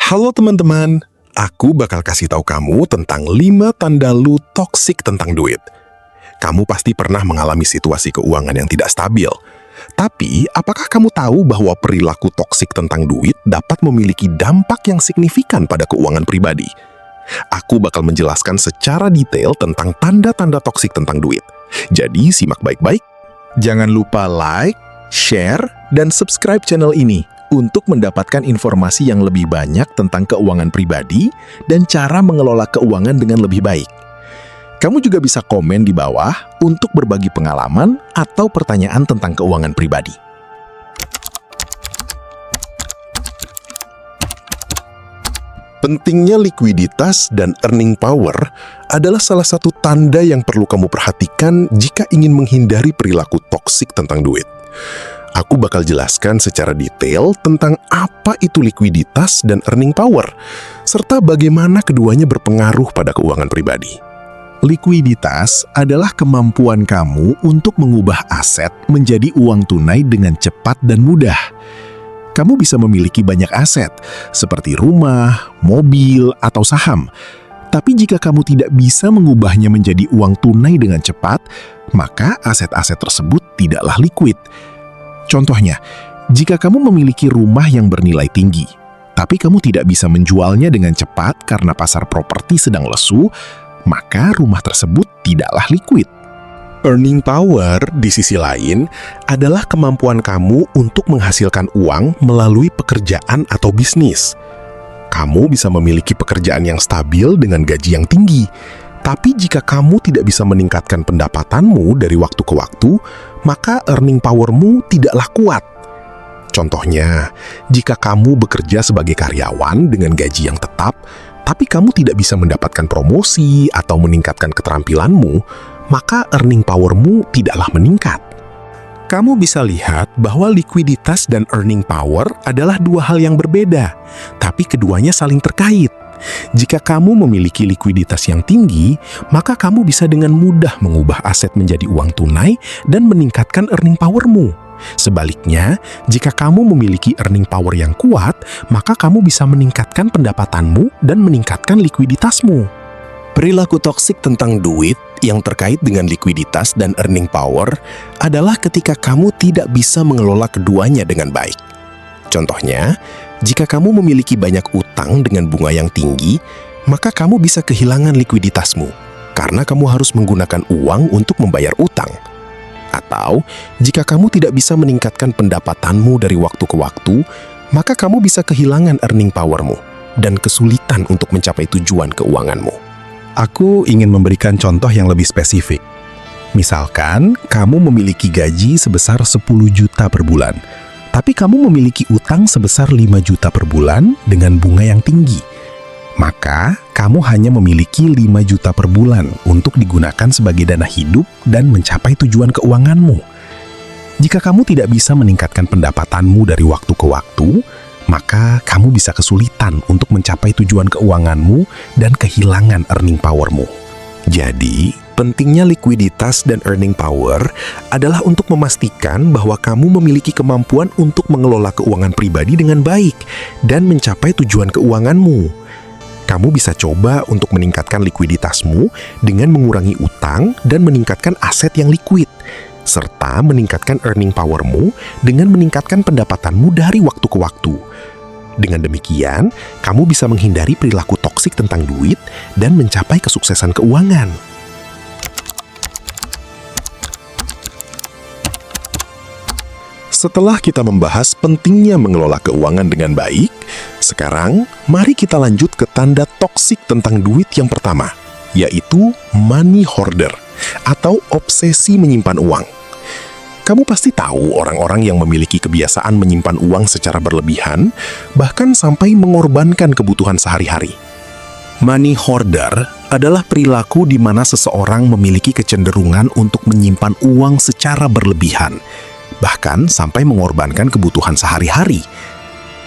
Halo teman-teman, aku bakal kasih tahu kamu tentang 5 tanda lu toksik tentang duit. Kamu pasti pernah mengalami situasi keuangan yang tidak stabil. Tapi, apakah kamu tahu bahwa perilaku toksik tentang duit dapat memiliki dampak yang signifikan pada keuangan pribadi? Aku bakal menjelaskan secara detail tentang tanda-tanda toksik tentang duit. Jadi, simak baik-baik. Jangan lupa like, share, dan subscribe channel ini untuk mendapatkan informasi yang lebih banyak tentang keuangan pribadi dan cara mengelola keuangan dengan lebih baik. Kamu juga bisa komen di bawah untuk berbagi pengalaman atau pertanyaan tentang keuangan pribadi. Pentingnya likuiditas dan earning power adalah salah satu tanda yang perlu kamu perhatikan jika ingin menghindari perilaku toksik tentang duit. Aku bakal jelaskan secara detail tentang apa itu likuiditas dan earning power, serta bagaimana keduanya berpengaruh pada keuangan pribadi. Likuiditas adalah kemampuan kamu untuk mengubah aset menjadi uang tunai dengan cepat dan mudah. Kamu bisa memiliki banyak aset, seperti rumah, mobil, atau saham. Tapi jika kamu tidak bisa mengubahnya menjadi uang tunai dengan cepat, maka aset-aset tersebut tidaklah liquid. Contohnya, jika kamu memiliki rumah yang bernilai tinggi, tapi kamu tidak bisa menjualnya dengan cepat karena pasar properti sedang lesu, maka rumah tersebut tidaklah liquid. Earning power, di sisi lain, adalah kemampuan kamu untuk menghasilkan uang melalui pekerjaan atau bisnis. Kamu bisa memiliki pekerjaan yang stabil dengan gaji yang tinggi, tapi jika kamu tidak bisa meningkatkan pendapatanmu dari waktu ke waktu, maka earning power-mu tidaklah kuat. Contohnya, jika kamu bekerja sebagai karyawan dengan gaji yang tetap, tapi kamu tidak bisa mendapatkan promosi atau meningkatkan keterampilanmu, maka earning power-mu tidaklah meningkat. Kamu bisa lihat bahwa likuiditas dan earning power adalah dua hal yang berbeda, tapi keduanya saling terkait. Jika kamu memiliki likuiditas yang tinggi, maka kamu bisa dengan mudah mengubah aset menjadi uang tunai dan meningkatkan earning power-mu. Sebaliknya, jika kamu memiliki earning power yang kuat, maka kamu bisa meningkatkan pendapatanmu dan meningkatkan likuiditasmu. Perilaku toksik tentang duit yang terkait dengan likuiditas dan earning power adalah ketika kamu tidak bisa mengelola keduanya dengan baik. Contohnya, jika kamu memiliki banyak utang dengan bunga yang tinggi, maka kamu bisa kehilangan likuiditasmu karena kamu harus menggunakan uang untuk membayar utang. Atau, jika kamu tidak bisa meningkatkan pendapatanmu dari waktu ke waktu, maka kamu bisa kehilangan earning power-mu dan kesulitan untuk mencapai tujuan keuanganmu. Aku ingin memberikan contoh yang lebih spesifik. Misalkan, kamu memiliki gaji sebesar 10 juta per bulan, tapi kamu memiliki utang sebesar 5 juta per bulan dengan bunga yang tinggi. Maka, kamu hanya memiliki 5 juta per bulan untuk digunakan sebagai dana hidup dan mencapai tujuan keuanganmu. Jika kamu tidak bisa meningkatkan pendapatanmu dari waktu ke waktu, maka kamu bisa kesulitan untuk mencapai tujuan keuanganmu dan kehilangan earning power-mu. Jadi, pentingnya likuiditas dan earning power adalah untuk memastikan bahwa kamu memiliki kemampuan untuk mengelola keuangan pribadi dengan baik dan mencapai tujuan keuanganmu. Kamu bisa coba untuk meningkatkan likuiditasmu dengan mengurangi utang dan meningkatkan aset yang liquid, serta meningkatkan earning power-mu dengan meningkatkan pendapatanmu dari waktu ke waktu. Dengan demikian, kamu bisa menghindari perilaku toksik tentang duit dan mencapai kesuksesan keuangan. Setelah kita membahas pentingnya mengelola keuangan dengan baik, sekarang mari kita lanjut ke tanda toksik tentang duit yang pertama, yaitu money hoarder atau obsesi menyimpan uang. Kamu pasti tahu orang-orang yang memiliki kebiasaan menyimpan uang secara berlebihan, bahkan sampai mengorbankan kebutuhan sehari-hari. Money hoarder adalah perilaku di mana seseorang memiliki kecenderungan untuk menyimpan uang secara berlebihan, bahkan sampai mengorbankan kebutuhan sehari-hari.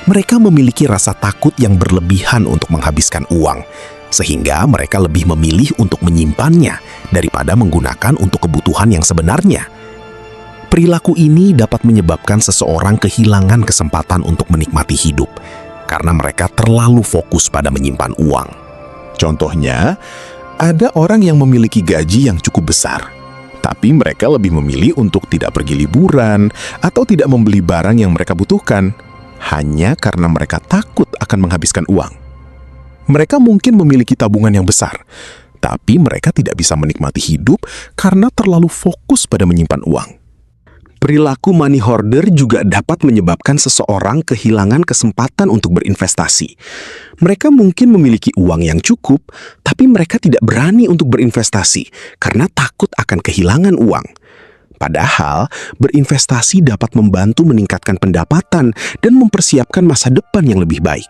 Mereka memiliki rasa takut yang berlebihan untuk menghabiskan uang, sehingga mereka lebih memilih untuk menyimpannya daripada menggunakan untuk kebutuhan yang sebenarnya. Perilaku ini dapat menyebabkan seseorang kehilangan kesempatan untuk menikmati hidup, karena mereka terlalu fokus pada menyimpan uang. Contohnya, ada orang yang memiliki gaji yang cukup besar, tapi mereka lebih memilih untuk tidak pergi liburan atau tidak membeli barang yang mereka butuhkan, hanya karena mereka takut akan menghabiskan uang. Mereka mungkin memiliki tabungan yang besar, tapi mereka tidak bisa menikmati hidup karena terlalu fokus pada menyimpan uang. Perilaku money hoarder juga dapat menyebabkan seseorang kehilangan kesempatan untuk berinvestasi. Mereka mungkin memiliki uang yang cukup, tapi mereka tidak berani untuk berinvestasi karena takut akan kehilangan uang. Padahal, berinvestasi dapat membantu meningkatkan pendapatan dan mempersiapkan masa depan yang lebih baik.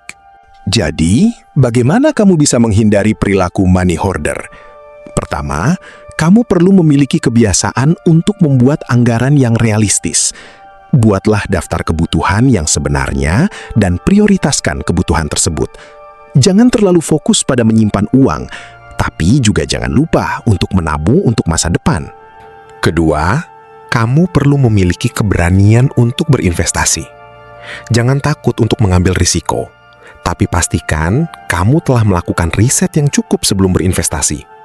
Jadi, bagaimana kamu bisa menghindari perilaku money hoarder? Pertama, kamu perlu memiliki kebiasaan untuk membuat anggaran yang realistis. Buatlah daftar kebutuhan yang sebenarnya dan prioritaskan kebutuhan tersebut. Jangan terlalu fokus pada menyimpan uang, tapi juga jangan lupa untuk menabung untuk masa depan. Kedua, kamu perlu memiliki keberanian untuk berinvestasi. Jangan takut untuk mengambil risiko, tapi pastikan kamu telah melakukan riset yang cukup sebelum berinvestasi.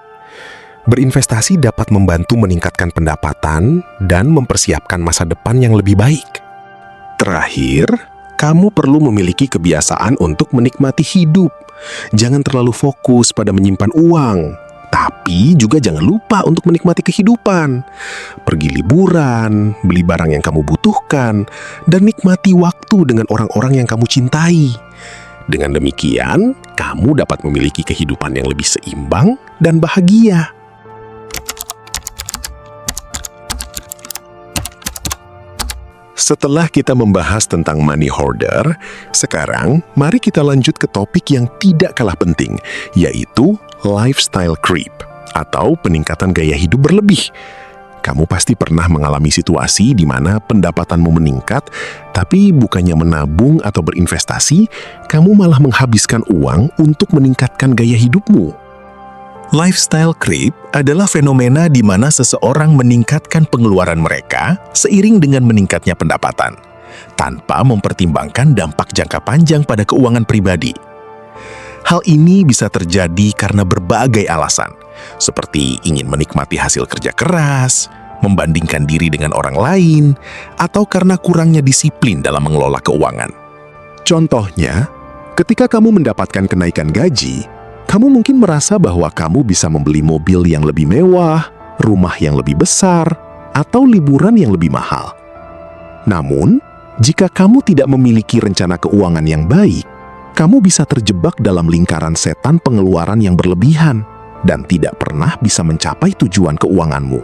Berinvestasi dapat membantu meningkatkan pendapatan dan mempersiapkan masa depan yang lebih baik. Terakhir, kamu perlu memiliki kebiasaan untuk menikmati hidup. Jangan terlalu fokus pada menyimpan uang, tapi juga jangan lupa untuk menikmati kehidupan. Pergi liburan, beli barang yang kamu butuhkan, dan nikmati waktu dengan orang-orang yang kamu cintai. Dengan demikian, kamu dapat memiliki kehidupan yang lebih seimbang dan bahagia. Setelah kita membahas tentang money hoarder, sekarang mari kita lanjut ke topik yang tidak kalah penting, yaitu lifestyle creep atau peningkatan gaya hidup berlebih. Kamu pasti pernah mengalami situasi di mana pendapatanmu meningkat, tapi bukannya menabung atau berinvestasi, kamu malah menghabiskan uang untuk meningkatkan gaya hidupmu. Lifestyle creep adalah fenomena di mana seseorang meningkatkan pengeluaran mereka seiring dengan meningkatnya pendapatan, tanpa mempertimbangkan dampak jangka panjang pada keuangan pribadi. Hal ini bisa terjadi karena berbagai alasan, seperti ingin menikmati hasil kerja keras, membandingkan diri dengan orang lain, atau karena kurangnya disiplin dalam mengelola keuangan. Contohnya, ketika kamu mendapatkan kenaikan gaji, kamu mungkin merasa bahwa kamu bisa membeli mobil yang lebih mewah, rumah yang lebih besar, atau liburan yang lebih mahal. Namun, jika kamu tidak memiliki rencana keuangan yang baik, kamu bisa terjebak dalam lingkaran setan pengeluaran yang berlebihan dan tidak pernah bisa mencapai tujuan keuanganmu.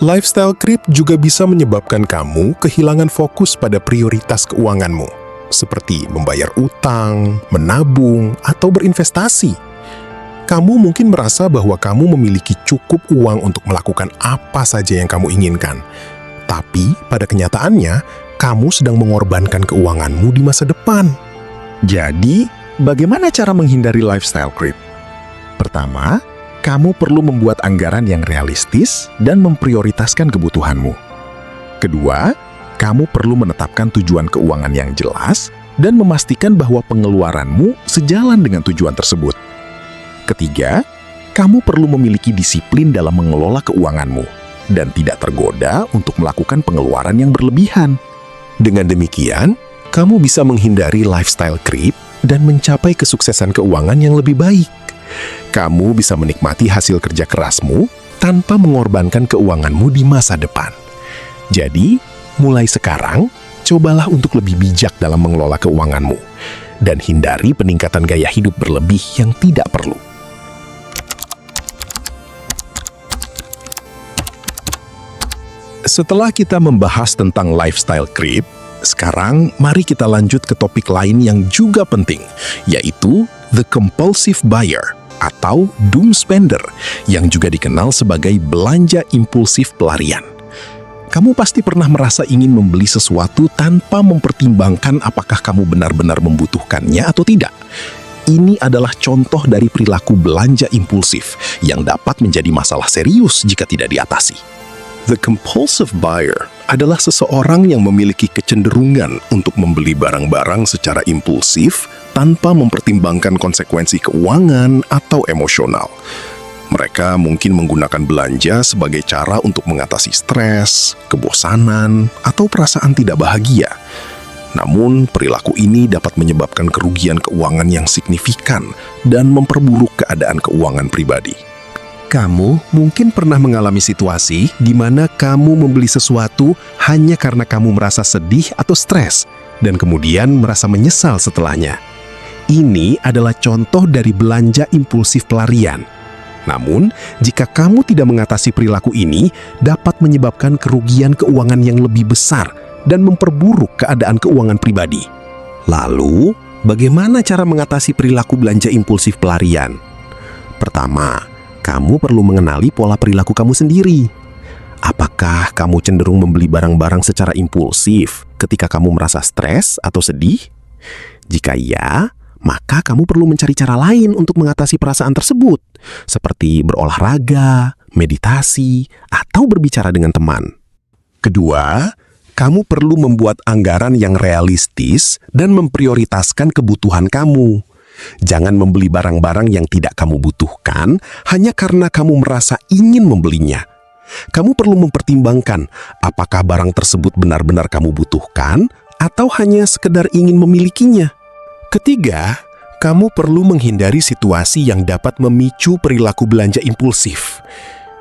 Lifestyle creep juga bisa menyebabkan kamu kehilangan fokus pada prioritas keuanganmu, seperti membayar utang, menabung, atau berinvestasi. Kamu mungkin merasa bahwa kamu memiliki cukup uang untuk melakukan apa saja yang kamu inginkan. Tapi pada kenyataannya, kamu sedang mengorbankan keuanganmu di masa depan. Jadi, bagaimana cara menghindari lifestyle creep? Pertama, kamu perlu membuat anggaran yang realistis dan memprioritaskan kebutuhanmu. Kedua, kamu perlu menetapkan tujuan keuangan yang jelas dan memastikan bahwa pengeluaranmu sejalan dengan tujuan tersebut. Ketiga, kamu perlu memiliki disiplin dalam mengelola keuanganmu dan tidak tergoda untuk melakukan pengeluaran yang berlebihan. Dengan demikian, kamu bisa menghindari lifestyle creep dan mencapai kesuksesan keuangan yang lebih baik. Kamu bisa menikmati hasil kerja kerasmu tanpa mengorbankan keuanganmu di masa depan. Jadi, mulai sekarang, cobalah untuk lebih bijak dalam mengelola keuanganmu dan hindari peningkatan gaya hidup berlebih yang tidak perlu. Setelah kita membahas tentang lifestyle creep, sekarang mari kita lanjut ke topik lain yang juga penting, yaitu the compulsive buyer atau doom spender, yang juga dikenal sebagai belanja impulsif pelarian. Kamu pasti pernah merasa ingin membeli sesuatu tanpa mempertimbangkan apakah kamu benar-benar membutuhkannya atau tidak. Ini adalah contoh dari perilaku belanja impulsif yang dapat menjadi masalah serius jika tidak diatasi. The compulsive buyer adalah seseorang yang memiliki kecenderungan untuk membeli barang-barang secara impulsif tanpa mempertimbangkan konsekuensi keuangan atau emosional. Mereka mungkin menggunakan belanja sebagai cara untuk mengatasi stres, kebosanan, atau perasaan tidak bahagia. Namun, perilaku ini dapat menyebabkan kerugian keuangan yang signifikan dan memperburuk keadaan keuangan pribadi. Kamu mungkin pernah mengalami situasi di mana kamu membeli sesuatu hanya karena kamu merasa sedih atau stres, dan kemudian merasa menyesal setelahnya. Ini adalah contoh dari belanja impulsif pelarian. Namun, jika kamu tidak mengatasi perilaku ini, dapat menyebabkan kerugian keuangan yang lebih besar dan memperburuk keadaan keuangan pribadi. Lalu, bagaimana cara mengatasi perilaku belanja impulsif pelarian? Pertama, kamu perlu mengenali pola perilaku kamu sendiri. Apakah kamu cenderung membeli barang-barang secara impulsif ketika kamu merasa stres atau sedih? Jika iya, maka kamu perlu mencari cara lain untuk mengatasi perasaan tersebut, seperti berolahraga, meditasi, atau berbicara dengan teman. Kedua, kamu perlu membuat anggaran yang realistis dan memprioritaskan kebutuhan kamu. Jangan membeli barang-barang yang tidak kamu butuhkan hanya karena kamu merasa ingin membelinya. Kamu perlu mempertimbangkan apakah barang tersebut benar-benar kamu butuhkan atau hanya sekedar ingin memilikinya. Ketiga, kamu perlu menghindari situasi yang dapat memicu perilaku belanja impulsif.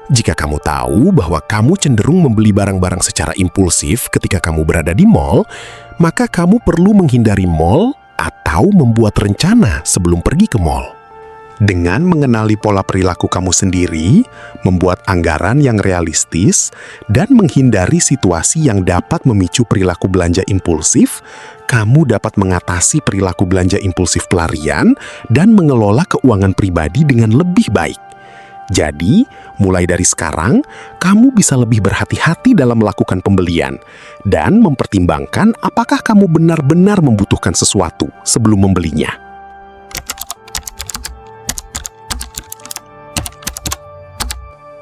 Jika kamu tahu bahwa kamu cenderung membeli barang-barang secara impulsif ketika kamu berada di mall, maka kamu perlu menghindari mall atau membuat rencana sebelum pergi ke mall. Dengan mengenali pola perilaku kamu sendiri, membuat anggaran yang realistis, dan menghindari situasi yang dapat memicu perilaku belanja impulsif, kamu dapat mengatasi perilaku belanja impulsif pelarian dan mengelola keuangan pribadi dengan lebih baik. Jadi, mulai dari sekarang, kamu bisa lebih berhati-hati dalam melakukan pembelian dan mempertimbangkan apakah kamu benar-benar membutuhkan sesuatu sebelum membelinya.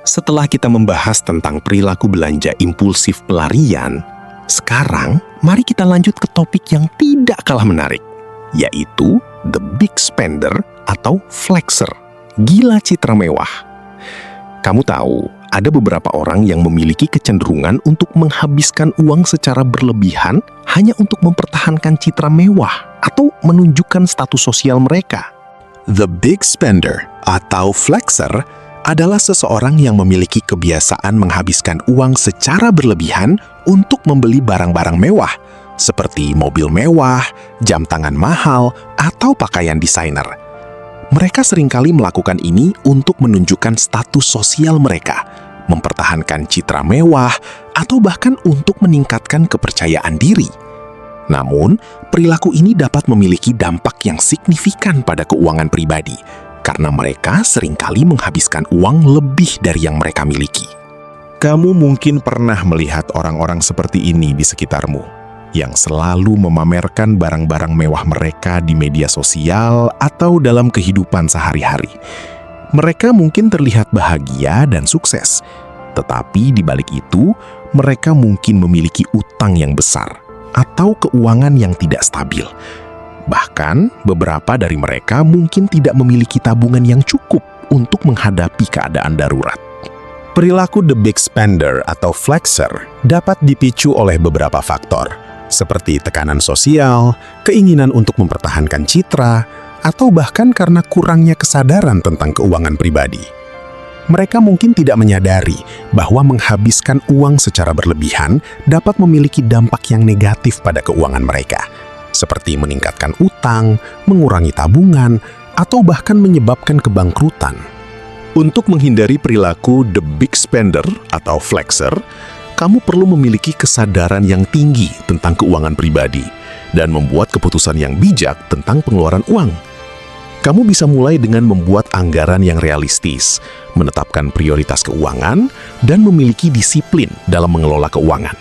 Setelah kita membahas tentang perilaku belanja impulsif pelarian, sekarang mari kita lanjut ke topik yang tidak kalah menarik, yaitu the big spender atau flexer, gila citra mewah. Kamu tahu, ada beberapa orang yang memiliki kecenderungan untuk menghabiskan uang secara berlebihan hanya untuk mempertahankan citra mewah atau menunjukkan status sosial mereka. The big spender atau flexer adalah seseorang yang memiliki kebiasaan menghabiskan uang secara berlebihan untuk membeli barang-barang mewah, seperti mobil mewah, jam tangan mahal, atau pakaian desainer. Mereka seringkali melakukan ini untuk menunjukkan status sosial mereka, mempertahankan citra mewah, atau bahkan untuk meningkatkan kepercayaan diri. Namun, perilaku ini dapat memiliki dampak yang signifikan pada keuangan pribadi, karena mereka seringkali menghabiskan uang lebih dari yang mereka miliki. Kamu mungkin pernah melihat orang-orang seperti ini di sekitarmu, yang selalu memamerkan barang-barang mewah mereka di media sosial atau dalam kehidupan sehari-hari. Mereka mungkin terlihat bahagia dan sukses, tetapi di balik itu, mereka mungkin memiliki utang yang besar atau keuangan yang tidak stabil. Bahkan, beberapa dari mereka mungkin tidak memiliki tabungan yang cukup untuk menghadapi keadaan darurat. Perilaku the big spender atau flexer dapat dipicu oleh beberapa faktor, seperti tekanan sosial, keinginan untuk mempertahankan citra, atau bahkan karena kurangnya kesadaran tentang keuangan pribadi. Mereka mungkin tidak menyadari bahwa menghabiskan uang secara berlebihan dapat memiliki dampak yang negatif pada keuangan mereka, seperti meningkatkan utang, mengurangi tabungan, atau bahkan menyebabkan kebangkrutan. Untuk menghindari perilaku the big spender atau flexer, kamu perlu memiliki kesadaran yang tinggi tentang keuangan pribadi dan membuat keputusan yang bijak tentang pengeluaran uang. Kamu bisa mulai dengan membuat anggaran yang realistis, menetapkan prioritas keuangan, dan memiliki disiplin dalam mengelola keuangan.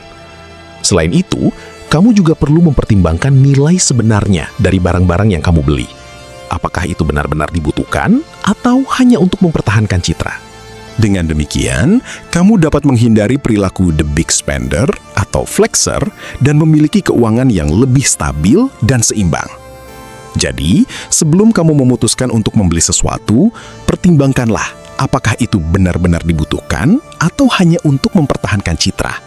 Selain itu, kamu juga perlu mempertimbangkan nilai sebenarnya dari barang-barang yang kamu beli. Apakah itu benar-benar dibutuhkan atau hanya untuk mempertahankan citra? Dengan demikian, kamu dapat menghindari perilaku the big spender atau flexer dan memiliki keuangan yang lebih stabil dan seimbang. Jadi, sebelum kamu memutuskan untuk membeli sesuatu, pertimbangkanlah apakah itu benar-benar dibutuhkan atau hanya untuk mempertahankan citra.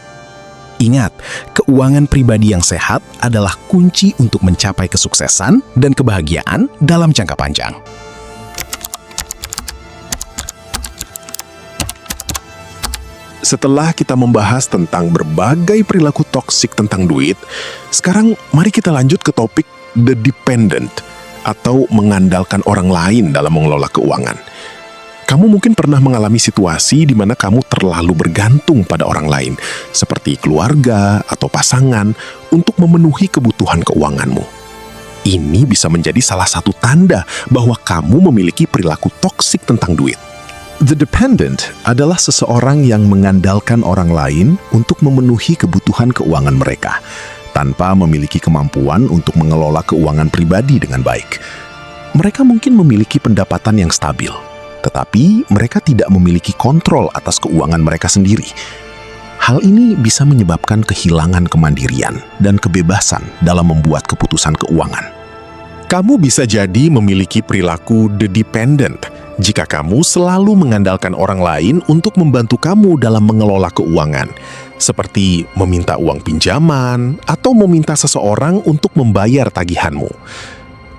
Ingat, keuangan pribadi yang sehat adalah kunci untuk mencapai kesuksesan dan kebahagiaan dalam jangka panjang. Setelah kita membahas tentang berbagai perilaku toksik tentang duit, sekarang mari kita lanjut ke topik the dependent atau mengandalkan orang lain dalam mengelola keuangan. Kamu mungkin pernah mengalami situasi di mana kamu terlalu bergantung pada orang lain, seperti keluarga atau pasangan, untuk memenuhi kebutuhan keuanganmu. Ini bisa menjadi salah satu tanda bahwa kamu memiliki perilaku toksik tentang duit. The dependent adalah seseorang yang mengandalkan orang lain untuk memenuhi kebutuhan keuangan mereka, tanpa memiliki kemampuan untuk mengelola keuangan pribadi dengan baik. Mereka mungkin memiliki pendapatan yang stabil, tetapi mereka tidak memiliki kontrol atas keuangan mereka sendiri. Hal ini bisa menyebabkan kehilangan kemandirian dan kebebasan dalam membuat keputusan keuangan. Kamu bisa jadi memiliki perilaku the dependent jika kamu selalu mengandalkan orang lain untuk membantu kamu dalam mengelola keuangan, seperti meminta uang pinjaman atau meminta seseorang untuk membayar tagihanmu.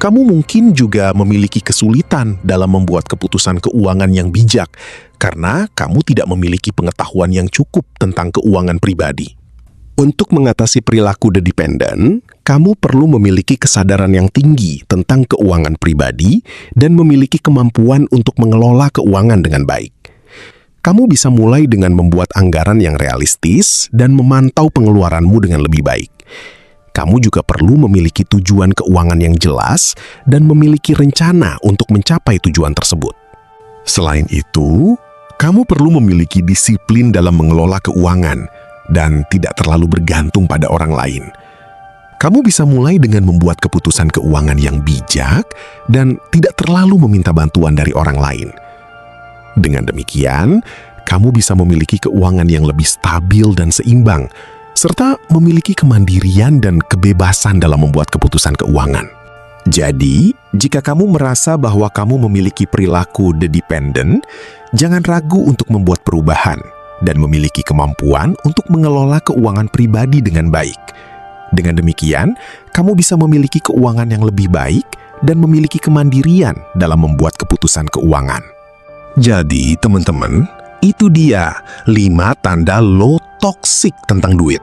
Kamu mungkin juga memiliki kesulitan dalam membuat keputusan keuangan yang bijak karena kamu tidak memiliki pengetahuan yang cukup tentang keuangan pribadi. Untuk mengatasi perilaku the dependent, kamu perlu memiliki kesadaran yang tinggi tentang keuangan pribadi dan memiliki kemampuan untuk mengelola keuangan dengan baik. Kamu bisa mulai dengan membuat anggaran yang realistis dan memantau pengeluaranmu dengan lebih baik. Kamu juga perlu memiliki tujuan keuangan yang jelas dan memiliki rencana untuk mencapai tujuan tersebut. Selain itu, kamu perlu memiliki disiplin dalam mengelola keuangan dan tidak terlalu bergantung pada orang lain. Kamu bisa mulai dengan membuat keputusan keuangan yang bijak dan tidak terlalu meminta bantuan dari orang lain. Dengan demikian, kamu bisa memiliki keuangan yang lebih stabil dan seimbang, serta memiliki kemandirian dan kebebasan dalam membuat keputusan keuangan. Jadi, jika kamu merasa bahwa kamu memiliki perilaku the dependent, jangan ragu untuk membuat perubahan dan memiliki kemampuan untuk mengelola keuangan pribadi dengan baik. Dengan demikian, kamu bisa memiliki keuangan yang lebih baik dan memiliki kemandirian dalam membuat keputusan keuangan. Jadi, teman-teman, itu dia 5 tanda lo toksik tentang duit.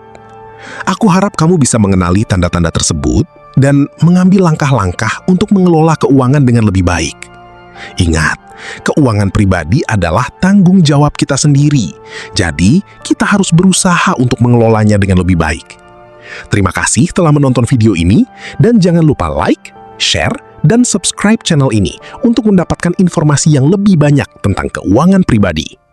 Aku harap kamu bisa mengenali tanda-tanda tersebut dan mengambil langkah-langkah untuk mengelola keuangan dengan lebih baik. Ingat, keuangan pribadi adalah tanggung jawab kita sendiri. Jadi, kita harus berusaha untuk mengelolanya dengan lebih baik. Terima kasih telah menonton video ini, dan jangan lupa like, share, dan subscribe channel ini untuk mendapatkan informasi yang lebih banyak tentang keuangan pribadi.